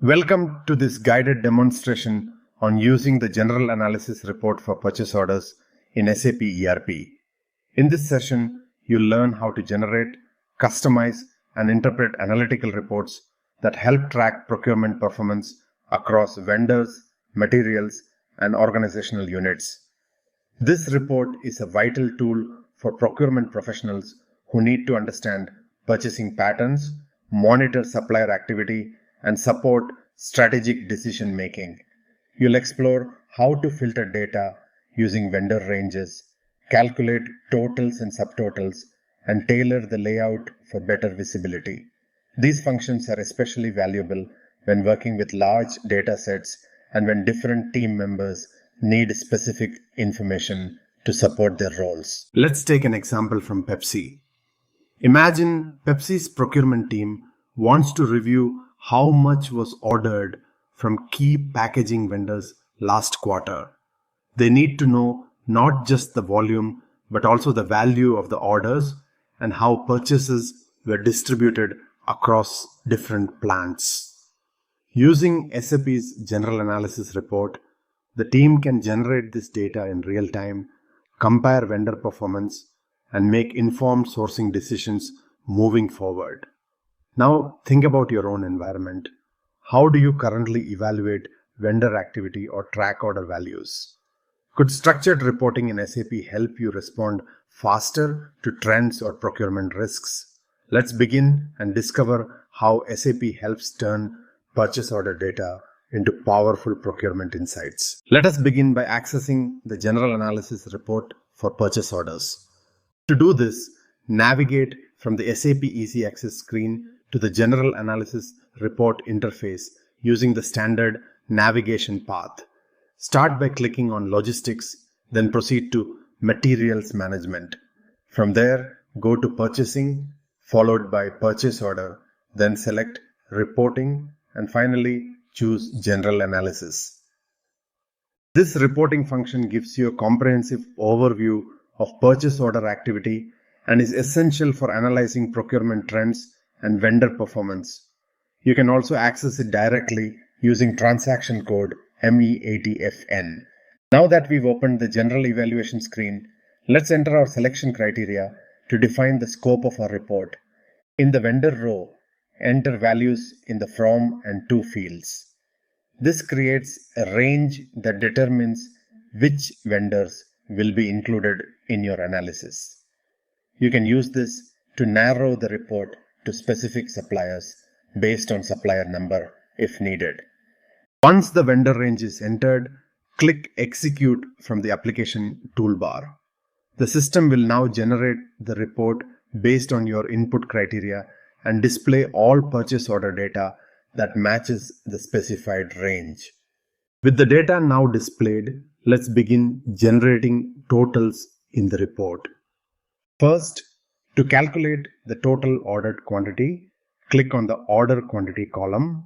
Welcome to this guided demonstration on using the General Analysis Report for purchase orders in SAP ERP. In this session, you'll learn how to generate, customize, and interpret analytical reports that help track procurement performance across vendors, materials, and organizational units. This report is a vital tool for procurement professionals who need to understand purchasing patterns, monitor supplier activity, and support strategic decision making. You'll explore how to filter data using vendor ranges, calculate totals and subtotals, and tailor the layout for better visibility. These functions are especially valuable when working with large data sets and when different team members need specific information to support their roles. Let's take an example from Pepsi. Imagine Pepsi's procurement team wants to review how much was ordered from key packaging vendors last quarter. They need to know not just the volume, but also the value of the orders and how purchases were distributed across different plants. Using SAP's General Analysis Report, the team can generate this data in real time, compare vendor performance, and make informed sourcing decisions moving forward. Now think about your own environment. How do you currently evaluate vendor activity or track order values? Could structured reporting in SAP help you respond faster to trends or procurement risks? Let's begin and discover how SAP helps turn purchase order data into powerful procurement insights. Let us begin by accessing the General Analysis Report for purchase orders. To do this, navigate from the SAP Easy Access screen to the General Analysis Report interface using the standard navigation path. Start by clicking on Logistics, then proceed to Materials Management. From there, go to Purchasing, followed by Purchase Order, then select Reporting, and finally choose General Analysis. This reporting function gives you a comprehensive overview of purchase order activity and is essential for analyzing procurement trends and vendor performance. You can also access it directly using transaction code MEATFN. Now that we've opened the general evaluation screen, let's enter our selection criteria to define the scope of our report. In the vendor row, enter values in the from and to fields. This creates a range that determines which vendors will be included in your analysis. You can use this to narrow the report to specific suppliers based on supplier number if needed. Once the vendor range is entered, click Execute from the application toolbar. The system will now generate the report based on your input criteria and display all purchase order data that matches the specified range. With the data now displayed, let's begin generating totals in the report. First, to calculate the total ordered quantity, click on the Order Quantity column,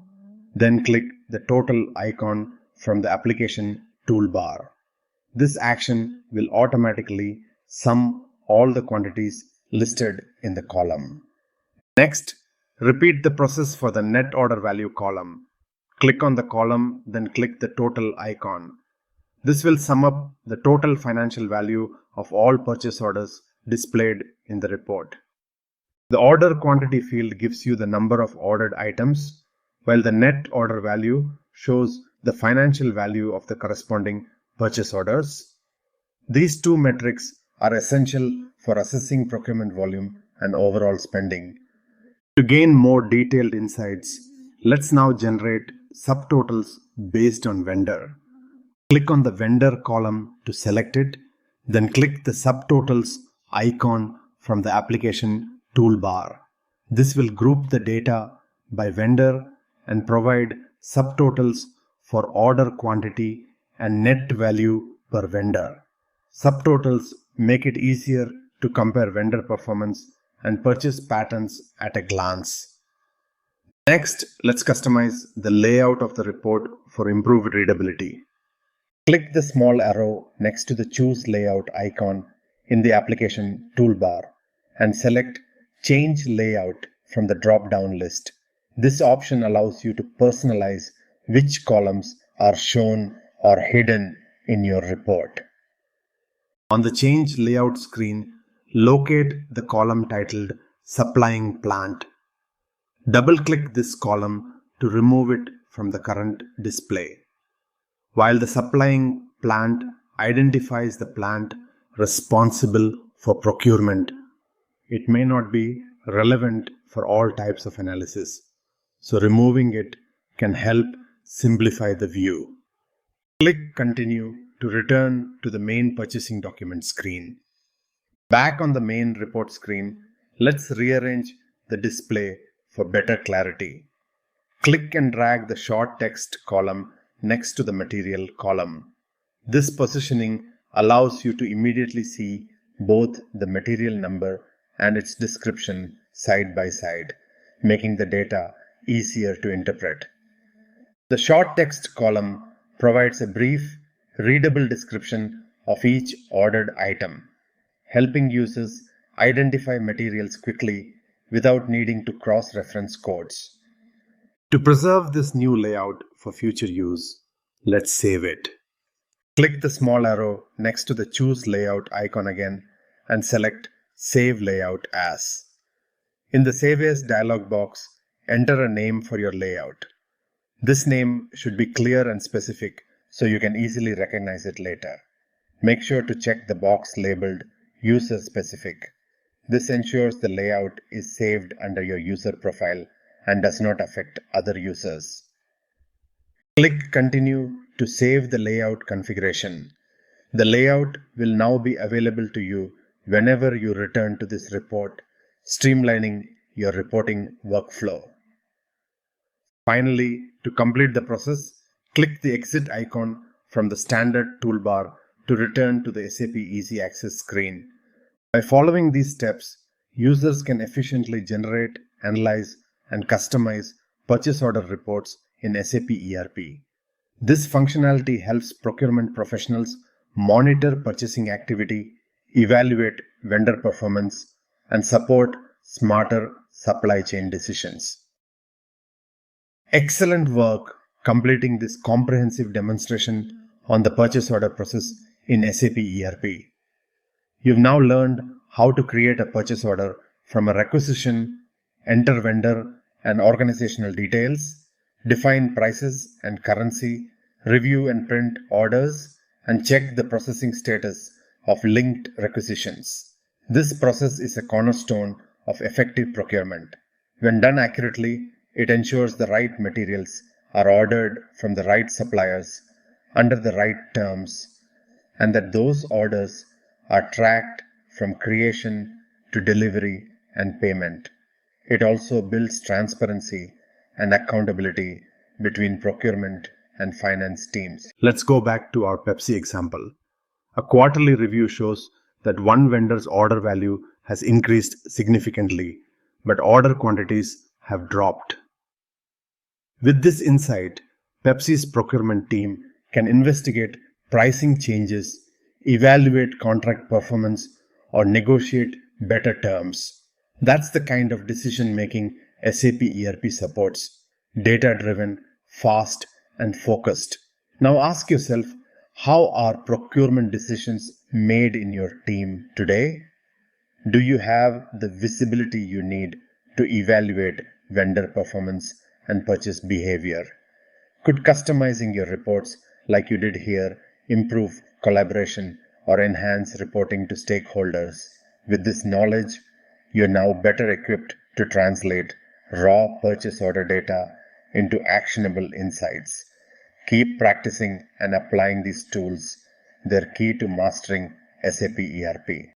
then click the Total icon from the application toolbar. This action will automatically sum all the quantities listed in the column. Next, repeat the process for the Net Order Value column. Click on the column, then click the Total icon. This will sum up the total financial value of all purchase orders displayed in the report. The order quantity field gives you the number of ordered items, while the net order value shows the financial value of the corresponding purchase orders. These two metrics are essential for assessing procurement volume and overall spending. To gain more detailed insights, let's now generate subtotals based on vendor. Click on the vendor column to select it, then click the subtotals icon from the application toolbar. This will group the data by vendor and provide subtotals for order quantity and net value per vendor. Subtotals make it easier to compare vendor performance and purchase patterns at a glance. Next, let's customize the layout of the report for improved readability. Click the small arrow next to the Choose Layout icon in the application toolbar and select Change Layout from the drop-down list. This option allows you to personalize which columns are shown or hidden in your report. On the Change Layout screen, locate the column titled Supplying Plant. Double-click this column to remove it from the current display. While the Supplying Plant identifies the plant responsible for procurement, it may not be relevant for all types of analysis, so removing it can help simplify the view. Click Continue to return to the main purchasing document screen. Back on the main report screen, let's rearrange the display for better clarity. Click and drag the short text column next to the material column. This positioning allows you to immediately see both the material number and its description side by side, making the data easier to interpret. The short text column provides a brief, readable description of each ordered item, helping users identify materials quickly without needing to cross-reference codes. To preserve this new layout for future use, let's save it. Click the small arrow next to the Choose Layout icon again and select Save Layout As. In the Save As dialog box, enter a name for your layout. This name should be clear and specific so you can easily recognize it later. Make sure to check the box labeled User Specific. This ensures the layout is saved under your user profile and does not affect other users. Click Continue to save the layout configuration. The layout will now be available to you whenever you return to this report, streamlining your reporting workflow. Finally, to complete the process, click the Exit icon from the standard toolbar to return to the SAP Easy Access screen. By following these steps, users can efficiently generate, analyze, and customize purchase order reports in SAP ERP. This functionality helps procurement professionals monitor purchasing activity, evaluate vendor performance, and support smarter supply chain decisions. Excellent work completing this comprehensive demonstration on the purchase order process in SAP ERP. You've now learned how to create a purchase order from a requisition, enter vendor and organizational details, define prices and currency, review and print orders, and check the processing status of linked requisitions. This process is a cornerstone of effective procurement. When done accurately, it ensures the right materials are ordered from the right suppliers under the right terms, and that those orders are tracked from creation to delivery and payment. It also builds transparency and accountability between procurement and finance teams. Let's go back to our Pepsi example. A quarterly review shows that one vendor's order value has increased significantly, but order quantities have dropped. With this insight, Pepsi's procurement team can investigate pricing changes, evaluate contract performance, or negotiate better terms. That's the kind of decision-making SAP ERP supports: data-driven, fast, and focused. Now ask yourself, how are procurement decisions made in your team today? Do you have the visibility you need to evaluate vendor performance and purchase behavior? Could customizing your reports, like you did here, improve collaboration or enhance reporting to stakeholders? With this knowledge, you're now better equipped to translate raw purchase order data into actionable insights. Keep practicing and applying these tools. They're key to mastering SAP ERP.